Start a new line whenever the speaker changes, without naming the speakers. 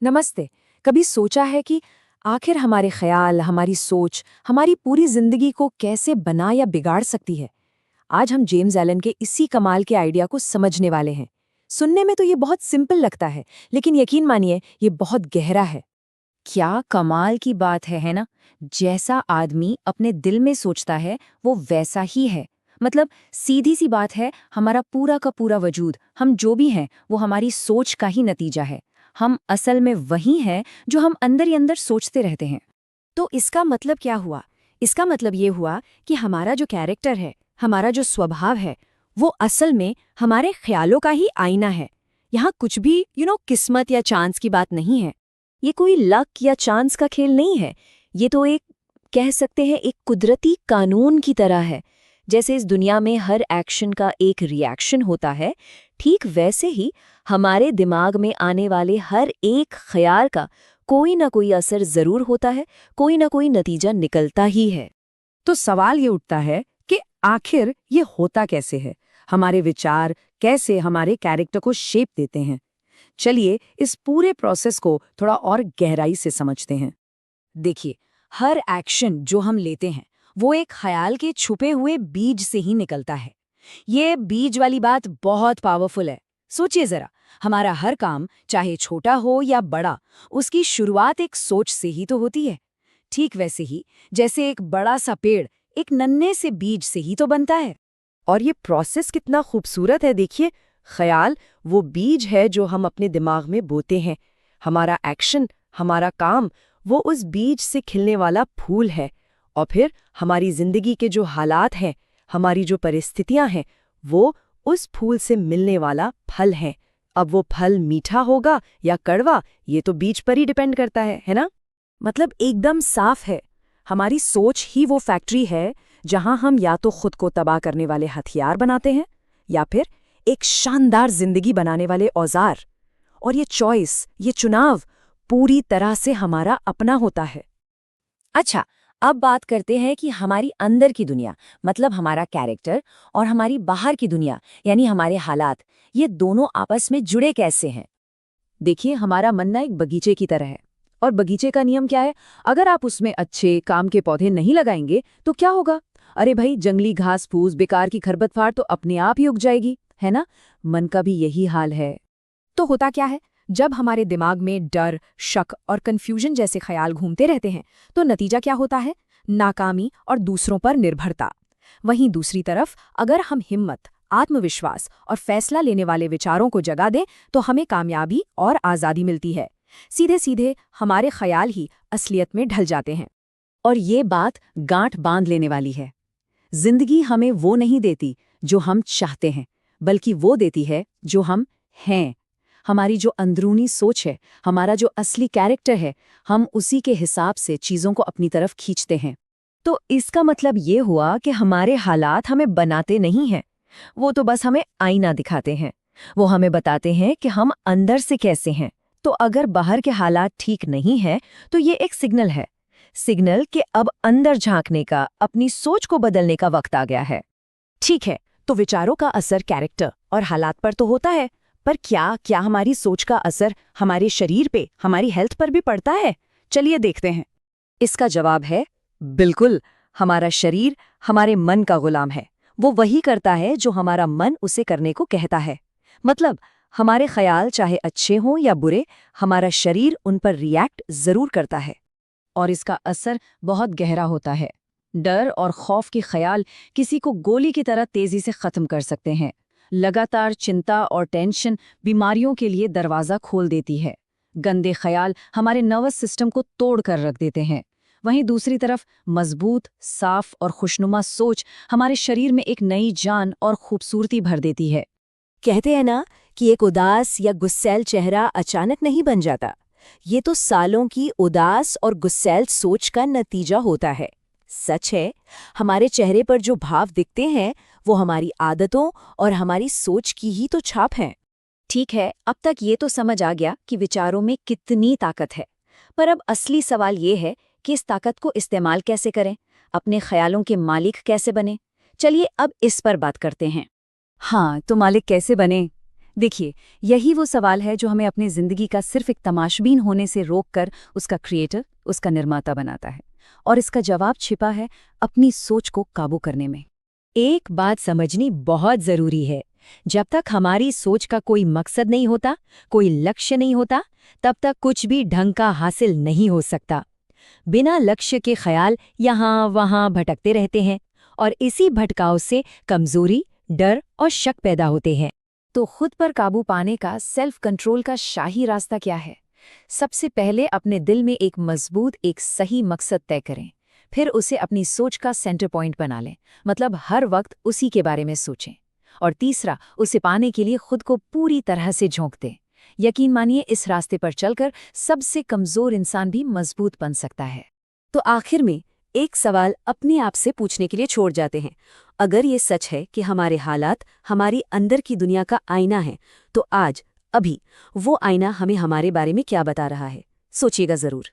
नमस्ते। कभी सोचा है कि आखिर हमारे ख्याल, हमारी सोच, हमारी पूरी जिंदगी को कैसे बना या बिगाड़ सकती है? आज हम जेम्स एलन के इसी कमाल के आइडिया को समझने वाले हैं। सुनने में तो ये बहुत सिंपल लगता है, लेकिन यकीन मानिए ये बहुत गहरा है।
क्या कमाल की बात है ना? जैसा आदमी अपने दिल में सोचता है वो वैसा ही है। मतलब सीधी सी बात है, हमारा पूरा का पूरा वजूद, हम जो भी हैं वो हमारी सोच का ही नतीजा है। हम असल में वही हैं जो हम अंदर ही अंदर सोचते रहते हैं।
तो इसका मतलब क्या हुआ? इसका मतलब ये हुआ कि हमारा जो कैरेक्टर है, हमारा जो स्वभाव है, वो असल में हमारे ख्यालों का ही आईना है। यहाँ कुछ भी किस्मत या चांस की बात नहीं है। ये कोई लक या चांस का खेल नहीं है। ये तो एक, कह सकते हैं, एक कुदरती कानून की तरह है। जैसे इस दुनिया में हर एक्शन का एक रिएक्शन होता है, ठीक वैसे ही हमारे दिमाग में आने वाले हर एक ख्याल का कोई ना कोई असर जरूर होता है, कोई ना कोई नतीजा निकलता ही है।
तो सवाल ये उठता है कि आखिर ये होता कैसे है? हमारे विचार कैसे हमारे कैरेक्टर को शेप देते हैं? चलिए इस पूरे प्रोसेस को थोड़ा और गहराई से समझते हैं।
देखिए, हर एक्शन जो हम लेते हैं वो एक ख्याल के छुपे हुए बीज से ही निकलता है। ये बीज वाली बात बहुत पावरफुल है। सोचिए जरा, हमारा हर काम, चाहे छोटा हो या बड़ा, उसकी शुरुआत एक सोच से ही तो होती है। ठीक वैसे ही जैसे एक बड़ा सा पेड़ एक नन्हे से बीज से ही तो बनता है।
और ये प्रोसेस कितना खूबसूरत है, देखिए। ख्याल वो बीज है जो हम अपने दिमाग में बोते हैं। हमारा एक्शन, हमारा काम, वो उस बीज से खिलने वाला फूल है। और फिर हमारी जिंदगी के जो हालात हैं, हमारी जो परिस्थितियां हैं, वो उस फूल से मिलने वाला फल है। अब वो फल मीठा होगा या कड़वा, ये तो बीज पर ही डिपेंड करता है ना?
मतलब एकदम साफ है, हमारी सोच ही वो फैक्ट्री है जहां हम या तो खुद को तबाह करने वाले हथियार बनाते हैं या फिर एक शानदार जिंदगी बनाने वाले औजार। और ये चॉइस, ये चुनाव पूरी तरह से हमारा अपना होता है।
अच्छा, अब बात करते हैं कि हमारी अंदर की दुनिया, मतलब हमारा कैरेक्टर, और हमारी बाहर की दुनिया यानी हमारे हालात, ये दोनों आपस में जुड़े कैसे हैं।
देखिए, हमारा मन ना एक बगीचे की तरह है। और बगीचे का नियम क्या है? अगर आप उसमें अच्छे काम के पौधे नहीं लगाएंगे तो क्या होगा? अरे भाई, जंगली घास फूस, बेकार की खरपतवार तो अपने आप ही उग जाएगी, है ना? मन का भी यही हाल है। तो होता क्या है, जब हमारे दिमाग में डर, शक और कंफ्यूजन जैसे ख्याल घूमते रहते हैं तो नतीजा क्या होता है? नाकामी और दूसरों पर निर्भरता। वहीं दूसरी तरफ अगर हम हिम्मत, आत्मविश्वास और फैसला लेने वाले विचारों को जगा दें तो हमें कामयाबी और आज़ादी मिलती है। सीधे सीधे हमारे ख्याल ही असलियत में ढल जाते हैं।
और ये बात गांठ बांध लेने वाली है। जिंदगी हमें वो नहीं देती जो हम चाहते हैं, बल्कि वो देती है जो हम हैं। हमारी जो अंदरूनी सोच है, हमारा जो असली कैरेक्टर है, हम उसी के हिसाब से चीज़ों को अपनी तरफ खींचते हैं। तो इसका मतलब ये हुआ कि हमारे हालात हमें बनाते नहीं हैं, वो तो बस हमें आईना दिखाते हैं। वो हमें बताते हैं कि हम अंदर से कैसे हैं। तो अगर बाहर के हालात ठीक नहीं हैं, तो ये एक सिग्नल है। सिग्नल कि अब अंदर झांकने का, अपनी सोच को बदलने का वक्त आ गया है।
ठीक है, तो विचारों का असर कैरेक्टर और हालात पर तो होता है, पर क्या हमारी सोच का असर हमारे शरीर पे, हमारी हेल्थ पर भी पड़ता है? चलिए देखते हैं।
इसका जवाब है बिल्कुल। हमारा शरीर हमारे मन का गुलाम है। वो वही करता है जो हमारा मन उसे करने को कहता है। मतलब हमारे ख्याल चाहे अच्छे हों या बुरे, हमारा शरीर उन पर रिएक्ट जरूर करता है। और इसका असर बहुत गहरा होता है। डर और खौफ के ख्याल किसी को गोली की तरह तेजी से खत्म कर सकते हैं। लगातार चिंता और टेंशन बीमारियों के लिए दरवाज़ा खोल देती है। गंदे ख्याल हमारे नर्वस सिस्टम को तोड़ कर रख देते हैं। वहीं दूसरी तरफ मजबूत, साफ और खुशनुमा सोच हमारे शरीर में एक नई जान और खूबसूरती भर देती है।
कहते हैं ना कि एक उदास या गुस्सैल चेहरा अचानक नहीं बन जाता। ये तो सालों की उदास और गुस्सैल सोच का नतीजा होता है। सच है, हमारे चेहरे पर जो भाव दिखते हैं वो हमारी आदतों और हमारी सोच की ही तो छाप हैं।
ठीक है, अब तक ये तो समझ आ गया कि विचारों में कितनी ताकत है। पर अब असली सवाल ये है कि इस ताकत को इस्तेमाल कैसे करें, अपने ख्यालों के मालिक कैसे बने। चलिए अब इस पर बात करते हैं।
हाँ, तो मालिक कैसे बने? देखिए, यही वो सवाल है जो हमें अपनी जिंदगी का सिर्फ एक तमाशबीन होने से रोककर उसका क्रिएटर, उसका निर्माता बनाता है। और इसका जवाब छिपा है अपनी सोच को काबू करने में।
एक बात समझनी बहुत जरूरी है, जब तक हमारी सोच का कोई मकसद नहीं होता, कोई लक्ष्य नहीं होता, तब तक कुछ भी ढंग का हासिल नहीं हो सकता। बिना लक्ष्य के ख्याल यहाँ वहाँ भटकते रहते हैं और इसी भटकाव से कमजोरी, डर और शक पैदा होते हैं।
तो खुद पर काबू पाने का, सेल्फ कंट्रोल का शाही रास्ता क्या है? सबसे पहले अपने दिल में एक मजबूत, एक सही मकसद तय करें। फिर उसे अपनी सोच का सेंटर पॉइंट बना लें, मतलब हर वक्त उसी के बारे में सोचें। और तीसरा, उसे पाने के लिए खुद को पूरी तरह से झोंक दें। यकीन मानिए, इस रास्ते पर चलकर सबसे कमजोर इंसान भी मजबूत बन सकता है।
तो आखिर में एक सवाल अपने आप से पूछने के लिए छोड़ जाते हैं। अगर ये सच है कि हमारे हालात हमारी अंदर की दुनिया का आईना है, तो आज, अभी, वो आईना हमें हमारे बारे में क्या बता रहा है? सोचिएगा जरूर।